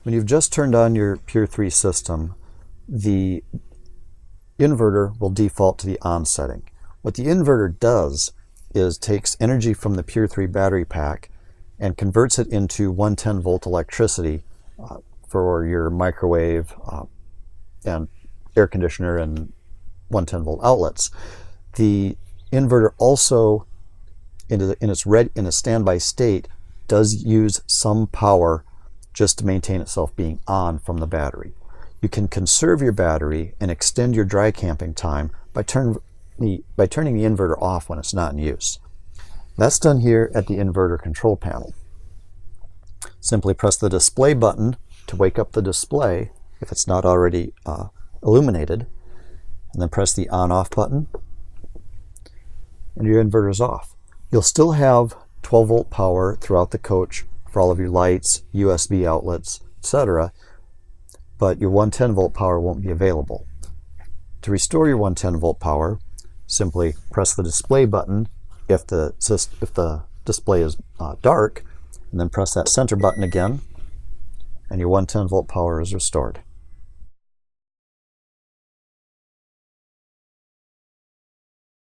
When you've just turned on your Pure 3 system, the inverter will default to the on setting. What the inverter does is takes energy from the Pure 3 battery pack and converts it into 110 volt electricity for your microwave and air conditioner and 110 volt outlets. The inverter also, in a standby state, does use some power just to maintain itself being on from the battery. You can conserve your battery and extend your dry camping time by turning the inverter off when it's not in use. That's done here at the inverter control panel. Simply press the display button to wake up the display if it's not already illuminated, and then press the on-off button, and your inverter is off. You'll still have 12 volt power throughout the coach for all of your lights, USB outlets, etc., but your 110 volt power won't be available. To restore your 110 volt power, simply press the display button if the display is dark, and then press that center button again, and your 110 volt power is restored.